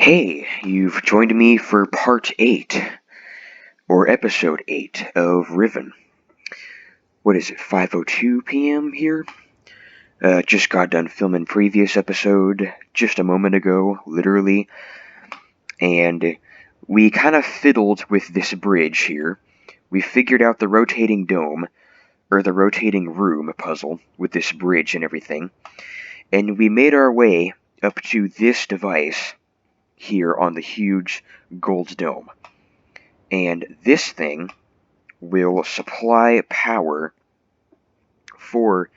Hey, you've joined me for part 8, or episode 8 of Riven. What is it, 5:02 p.m. here? Just got done filming previous episode just a moment ago, literally, and we kind of fiddled with this bridge here. We figured out the rotating dome, or the rotating room puzzle with this bridge and everything, and we made our way up to this device here on the huge gold dome. And this thing will supply power for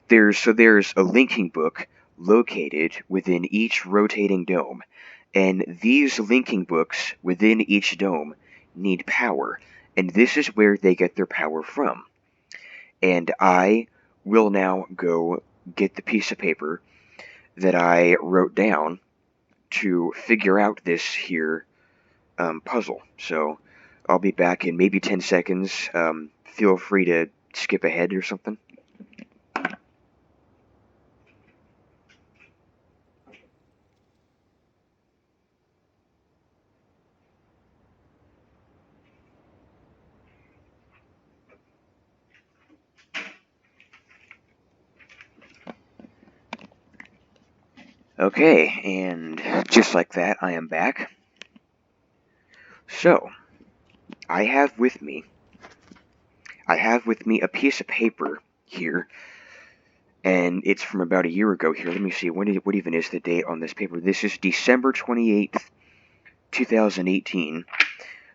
there's a linking book located within each rotating dome, and these linking books within each dome need power, and this is where they get their power from. And I will now go get the piece of paper that I wrote down to figure out this here puzzle. So I'll be back in maybe 10 seconds. Feel free to skip ahead or something. Okay, and just like that, I am back. So, I have with me a piece of paper here, and it's from about a year ago here. Let me see, what even is the date on this paper? This is December 28th, 2018.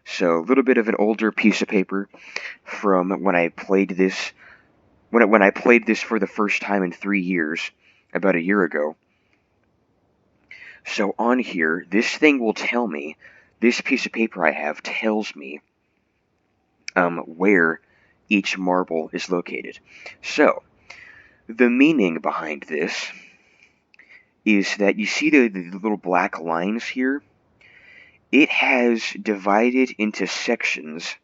So, a little bit of an older piece of paper from when I played this, when I played this for the first time in 3 years, about a year ago. So on here, this thing will tell me, this piece of paper I have tells me where each marble is located. So, the meaning behind this is that you see the little black lines here? It has divided into sections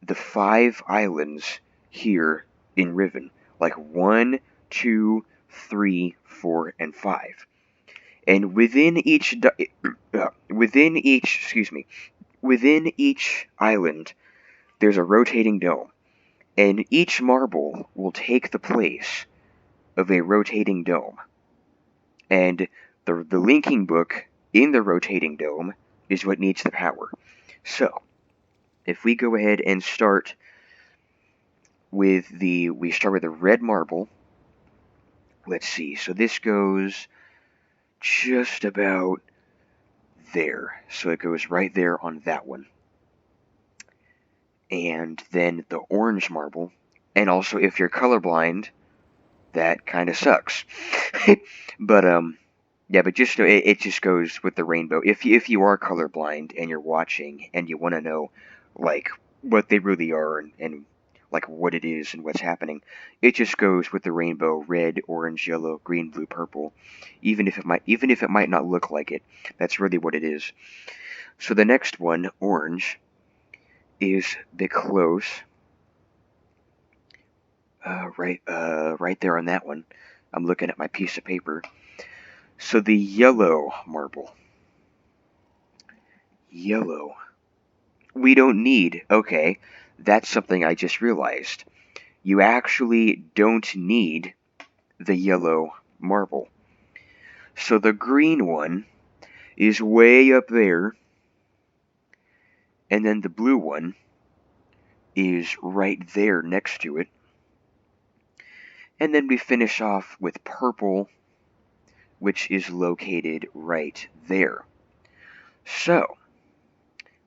the 5 islands here in Riven, like 1, 2, 3, 4, and 5. And within each island, there's a rotating dome, and each marble will take the place of a rotating dome. And the linking book in the rotating dome is what needs the power. So, if we go ahead and start with the red marble. Let's see. So this goes just about there. So it goes right there on that one. And then the orange marble. And also, if you're colorblind, that kind of sucks. But yeah, but just it just goes with the rainbow. If you are colorblind and you're watching and you want to know like what they really are and like what it is and what's happening, it just goes with the rainbow: red, orange, yellow, green, blue, purple. Even if it might not look like it, that's really what it is. So the next one, orange, is a bit close. Right there on that one. I'm looking at my piece of paper. So the yellow marble. Yellow. We don't need. Okay, that's something I just realized. You actually don't need the yellow marble. So the green one is way up there, and then the blue one is right there next to it. And then we finish off with purple, which is located right there. So,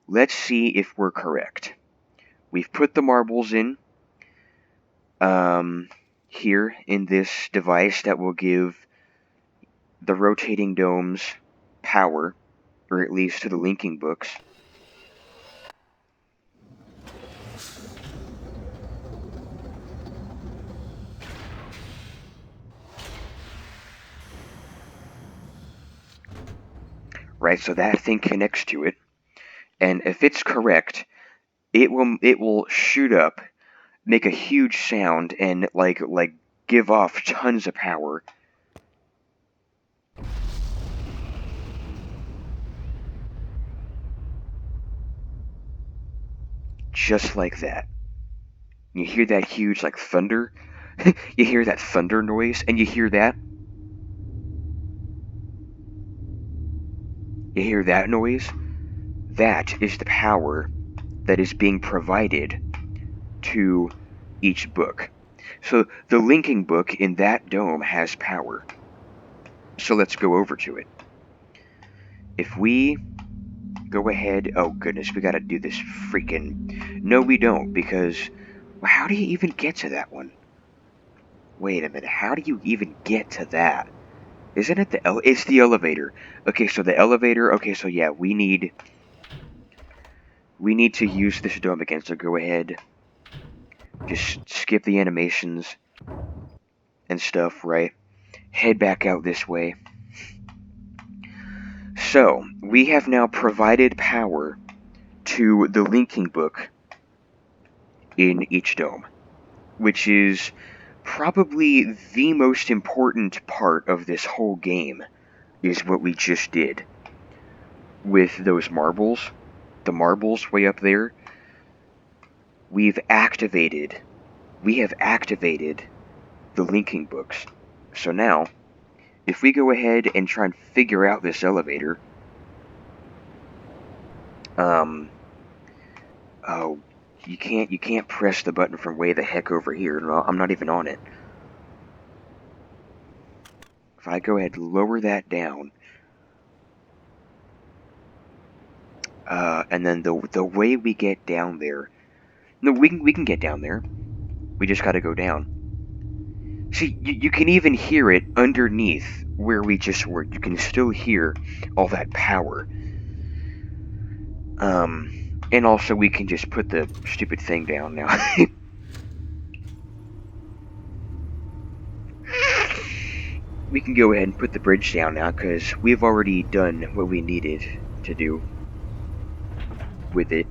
let's see if we're correct. We've put the marbles in here in this device that will give the rotating domes power, or at least to the linking books. Right, so that thing connects to it, and if it's correct, it will shoot up, make a huge sound, and like give off tons of power. just like that. You hear that huge, like, thunder? You hear that thunder noise, and you hear that? You hear that noise? That is the power that is being provided to each book. So the linking book in that dome has power. So let's go over to it. If we go ahead... Oh goodness, we gotta do this freaking... No, we don't, because... Well, how do you even get to that one? Wait a minute, how do you even get to that? Isn't it it's the elevator. Okay, so the elevator... Okay, so yeah, we need to use this dome again, so go ahead. Just skip the animations and stuff, right? Head back out this way. So, we have now provided power to the linking book in each dome, which is probably the most important part of this whole game, is what we just did with those marbles. The marbles way up there. We have activated the linking books. So now, if we go ahead and try and figure out this elevator, oh, you can't press the button from way the heck over here. No, I'm not even on it. If I go ahead and lower that down, and then the way we get down there, no, we can get down there. We just got to go down. See, you can even hear it underneath where we just were. You can still hear all that power. And also we can just put the stupid thing down now. We can go ahead and put the bridge down now, because we've already done what we needed to do with it.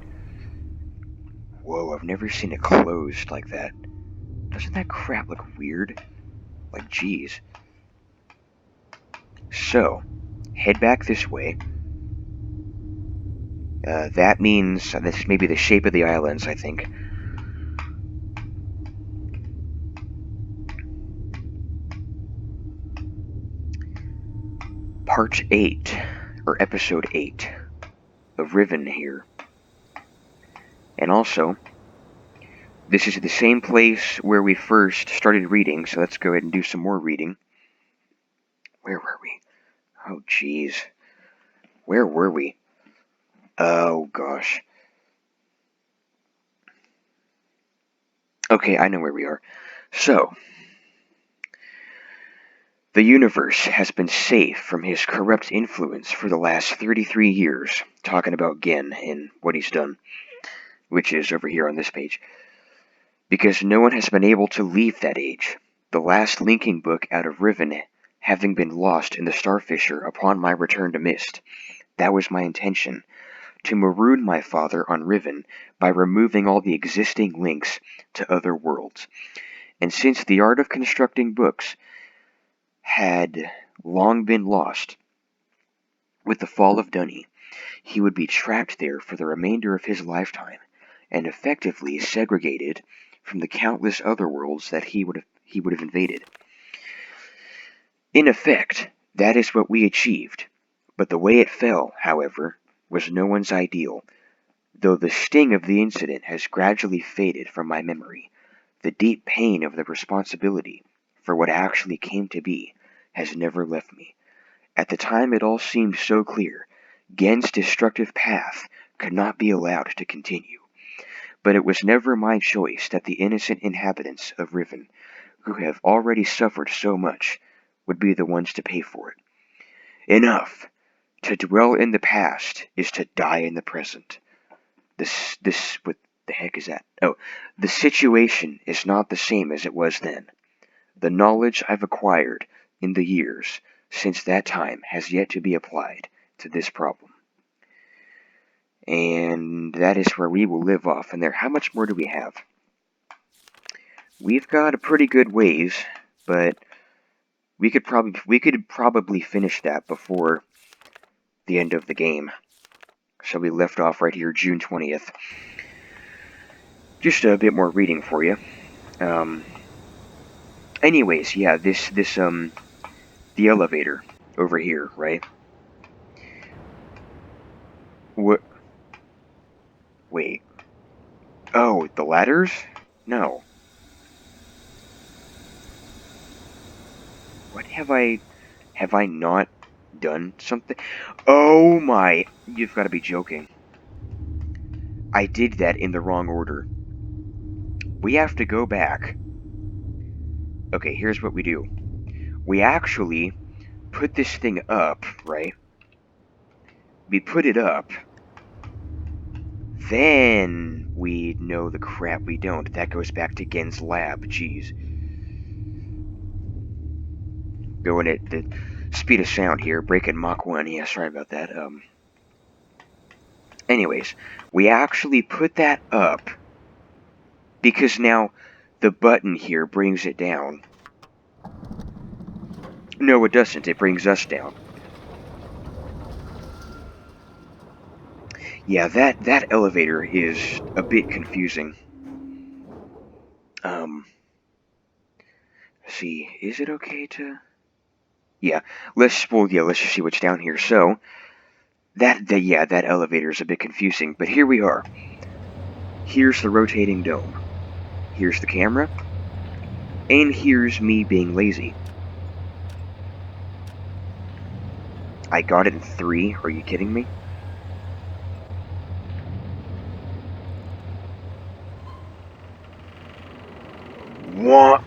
Whoa, I've never seen it closed like that. Doesn't that crap look weird? Like, geez. So, head back this way. That means this may be the shape of the islands, I think. Part 8, or Episode 8, of Riven here. And also, this is the same place where we first started reading, so let's go ahead and do some more reading. Where were we? Oh, jeez. Where were we? Oh, gosh. Okay, I know where we are. So, the universe has been safe from his corrupt influence for the last 33 years, talking about Gen and what he's done, which is over here on this page. Because no one has been able to leave that age, the last linking book out of Riven having been lost in the Starfisher upon my return to Myst. That was my intention, to maroon my father on Riven by removing all the existing links to other worlds. And since the art of constructing books had long been lost with the fall of Dunny, he would be trapped there for the remainder of his lifetime, and effectively segregated from the countless other worlds that he would have invaded. In effect, that is what we achieved, but the way it fell, however, was no one's ideal. Though the sting of the incident has gradually faded from my memory, the deep pain of the responsibility for what actually came to be has never left me. At the time it all seemed so clear. Gen's destructive path could not be allowed to continue. But it was never my choice that the innocent inhabitants of Riven, who have already suffered so much, would be the ones to pay for it. Enough! To dwell in the past is to die in the present. What the heck is that? Oh, the situation is not the same as it was then. The knowledge I've acquired in the years since that time has yet to be applied to this problem. And that is where we will live off. And there, how much more do we have? We've got a pretty good ways, but we could probably finish that before the end of the game. So we left off right here, June 20th. Just a bit more reading for you. Anyways, yeah, the elevator over here, right? What? Wait. Oh, the ladders? No. What have I not done something? Oh my, you've got to be joking. I did that in the wrong order. We have to go back. Okay, here's what we do. We actually put this thing up, right? We put it up. Then we know the crap we don't. That goes back to Gen's lab. Jeez. Going at the speed of sound here, breaking Mach 1. Yeah, sorry about that. Anyways, we actually put that up because now the button here brings it down. No, it doesn't. It brings us down. Yeah, that elevator is a bit confusing. Let's see, is it okay to? Yeah, let's just see what's down here. So that elevator is a bit confusing, but here we are. Here's the rotating dome. Here's the camera, and here's me being lazy. I got it in 3. Are you kidding me? What?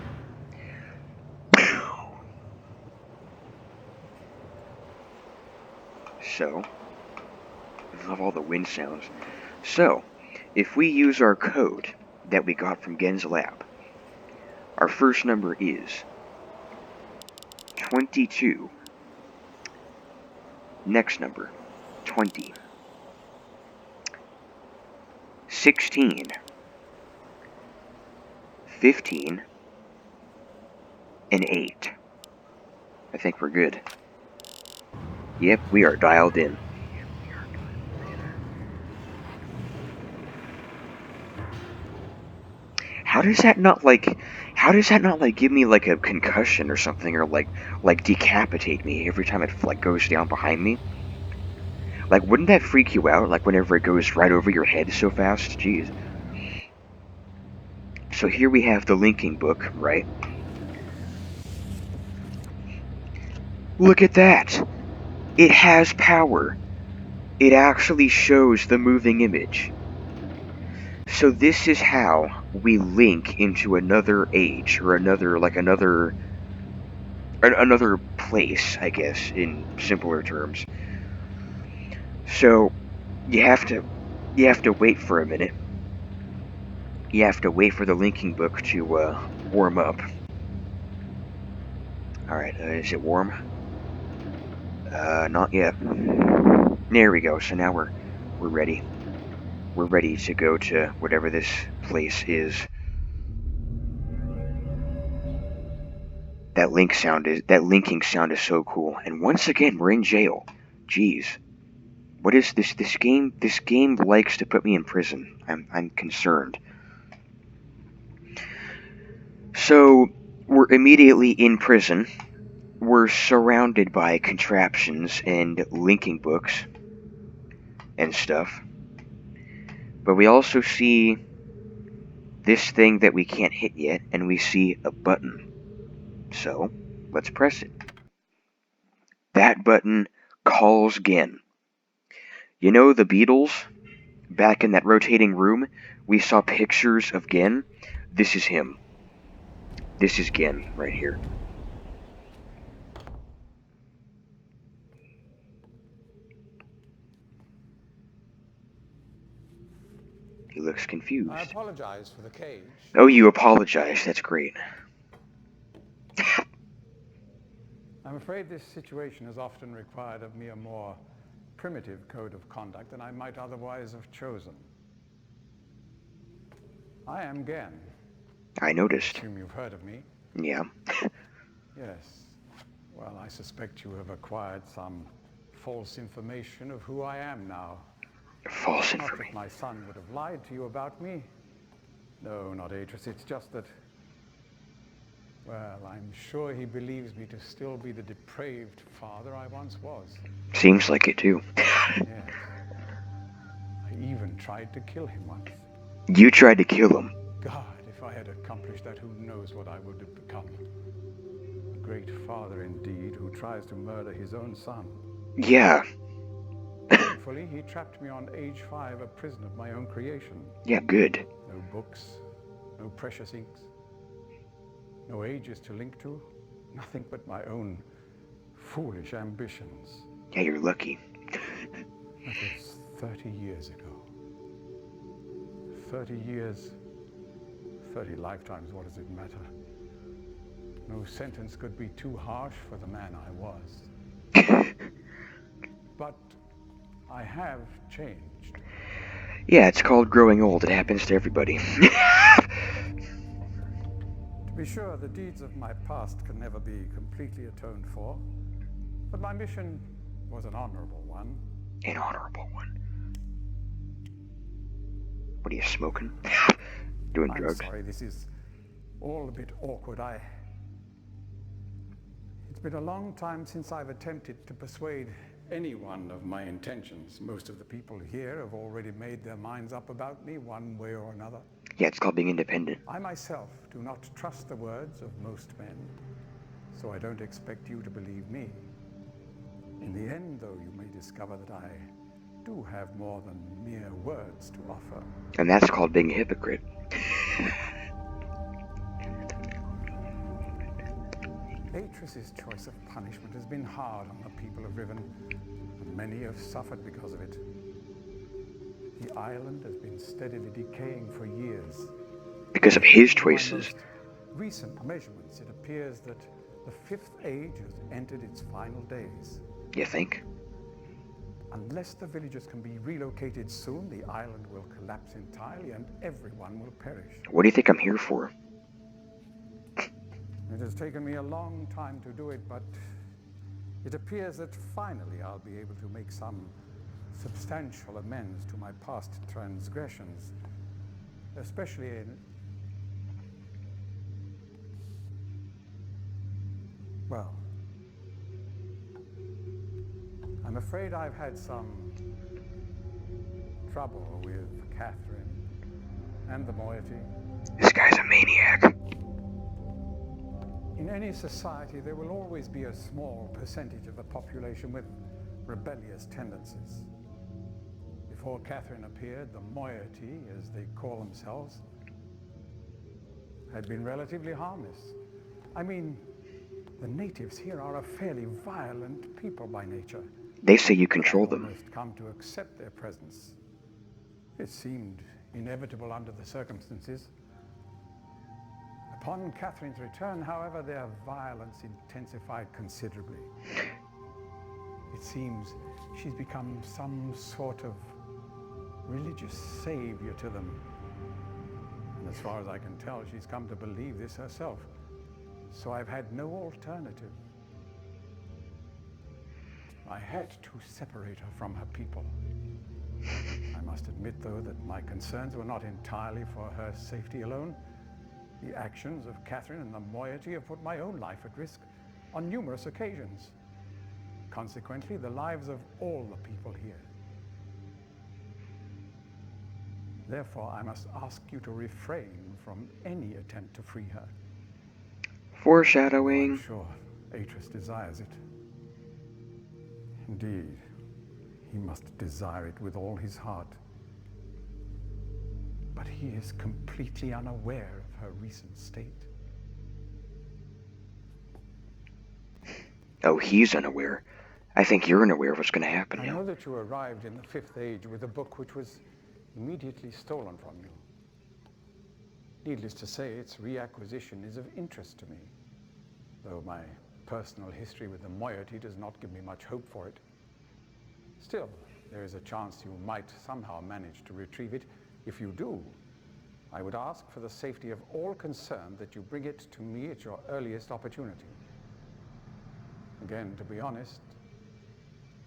So, I love all the wind sounds. So, if we use our code that we got from Gen's lab, our first number is 22. Next number, 20. 16. 15. And 8. I think we're good. Yep, we are dialed in. How does that not give me like a concussion or something, or like decapitate me every time it like goes down behind me? Like, wouldn't that freak you out? Like whenever it goes right over your head so fast? Jeez. So here we have the linking book, right? Look at that! It has power. It actually shows the moving image. So this is how we link into another age, or another place, I guess, in simpler terms. So you have to wait for a minute. You have to wait for the linking book to warm up. All right, is it warm? Not yet. There we go. So now we're ready. We're ready to go to whatever this place is. That linking sound is so cool. And once again, we're in jail. Jeez. What is this? This game likes to put me in prison. I'm concerned. So we're immediately in prison. We're surrounded by contraptions and linking books and stuff. But we also see this thing that we can't hit yet, and we see a button. So let's press it. That button calls Gen. You know the Beatles? Back in that rotating room, we saw pictures of Gen. This is him. This is Gen right here. He looks confused. I apologize for the cage. Oh, you apologize. That's great. I'm afraid this situation has often required of me a more primitive code of conduct than I might otherwise have chosen. I am Gen. I noticed. I assume you've heard of me. Yeah. Yes. Well, I suspect you have acquired some false information of who I am now. False Not that information. my son would have lied to you about me. No, not Atris. It's just that, well, I'm sure he believes me to still be the depraved father I once was. Seems like it too. Yes. I even tried to kill him once. You tried to kill him. God, if I had accomplished that, who knows what I would have become. A great father indeed, who tries to murder his own son. Yeah. Thankfully, he trapped me on age 5, a prison of my own creation. Yeah, good. No books, no precious inks, no ages to link to, nothing but my own foolish ambitions. Yeah, you're lucky. That was 30 years ago. 30 years, 30 lifetimes, what does it matter? No sentence could be too harsh for the man I was. But I have changed. Yeah, it's called growing old. It happens to everybody. To be sure, the deeds of my past can never be completely atoned for, but my mission was an honorable one. An honorable one. What are you smoking? Doing drugs? I'm sorry, this is all a bit awkward. It's been a long time since I've attempted to persuade anyone of my intentions. Most of the people here have already made their minds up about me one way or another. Yeah, it's called being independent. I myself do not trust the words of most men, so I don't expect you to believe me. In the end, though, you may discover that I do have more than mere words to offer. And that's called being a hypocrite. Atris's choice of punishment has been hard on the people of Riven, and many have suffered because of it. The island has been steadily decaying for years. Because of his In my choices. most recent measurements, it appears that the 5th age has entered its final days. You think? Unless the villagers can be relocated soon, the island will collapse entirely and everyone will perish. What do you think I'm here for? It has taken me a long time to do it, but it appears that finally I'll be able to make some substantial amends to my past transgressions, especially in, well, I'm afraid I've had some trouble with Catherine and the moiety. This guy's a maniac. In any society, there will always be a small percentage of the population with rebellious tendencies. Before Catherine appeared, the moiety, as they call themselves, had been relatively harmless. I mean, the natives here are a fairly violent people by nature. They say you control I've them. almost come to accept their presence. It seemed inevitable under the circumstances. Upon Catherine's return, however, their violence intensified considerably. It seems she's become some sort of religious savior to them. And as far as I can tell, she's come to believe this herself. So I've had no alternative. I had to separate her from her people. I must admit, though, that my concerns were not entirely for her safety alone. The actions of Catherine and the moiety have put my own life at risk on numerous occasions. Consequently, the lives of all the people here. Therefore, I must ask you to refrain from any attempt to free her. Foreshadowing. I'm sure Atris desires it. Indeed, he must desire it with all his heart. But he is completely unaware of her recent state. Oh, he's unaware. I think you're unaware of what's going to happen I now. know that you arrived in the 5th age with a book which was immediately stolen from you. Needless to say, its reacquisition is of interest to me, though my personal history with the moiety does not give me much hope for it. Still, there is a chance you might somehow manage to retrieve it. If you do, I would ask for the safety of all concerned that you bring it to me at your earliest opportunity. Again, to be honest,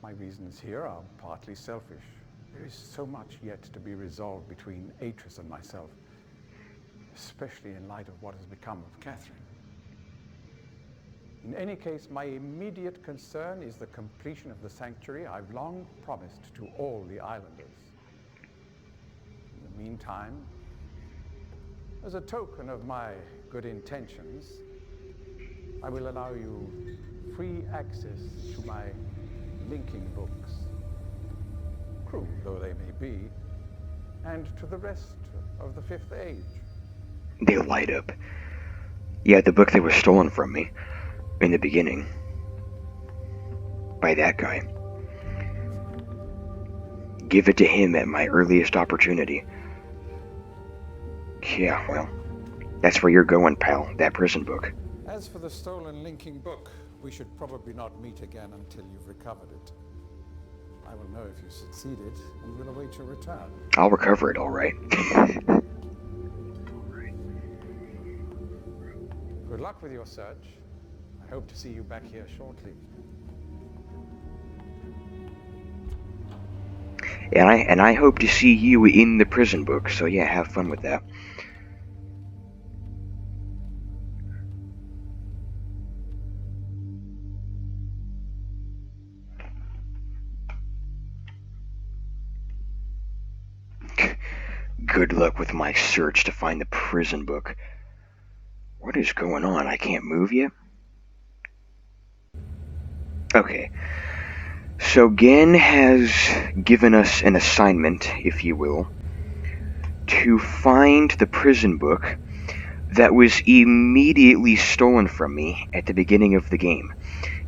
my reasons here are partly selfish. There is so much yet to be resolved between Atris and myself. especially in light of what has become of Catherine. In any case, my immediate concern is the completion of the sanctuary I've long promised to all the islanders. In the meantime, as a token of my good intentions, I will allow you free access to my linking books, crude though they may be, and to the rest of the Fifth Age. They light up. Yeah, the book that was stolen from me in the beginning by that guy. Give it to him at my earliest opportunity. Yeah, well, that's where you're going, pal. That prison book. As for the stolen linking book, we should probably not meet again until you've recovered it. I will know if you succeeded, and will await your return. I'll recover it, all right. Good luck with your search. I hope to see you back here shortly. And I hope to see you in the prison book, so yeah, have fun with that. Good luck with my search to find the prison book. What is going on? I can't move yet? Okay. So Gen has given us an assignment, if you will, to find the prison book that was immediately stolen from me at the beginning of the game.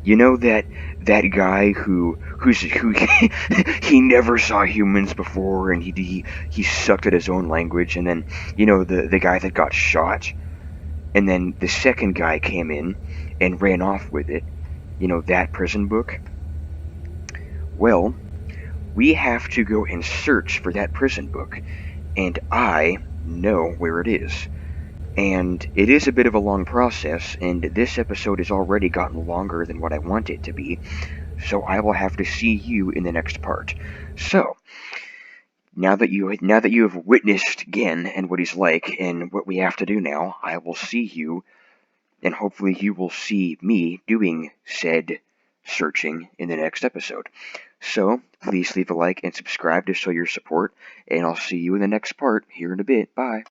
You know that guy who he never saw humans before, and he sucked at his own language, and then the guy that got shot, and then the second guy came in and ran off with it. That prison book. Well, we have to go and search for that prison book, and I know where it is. And it is a bit of a long process, and this episode has already gotten longer than what I want it to be, so I will have to see you in the next part. So, now that you have witnessed Gen and what he's like and what we have to do now, I will see you, and hopefully you will see me doing said searching in the next episode. So, please leave a like and subscribe to show your support, and I'll see you in the next part here in a bit. Bye.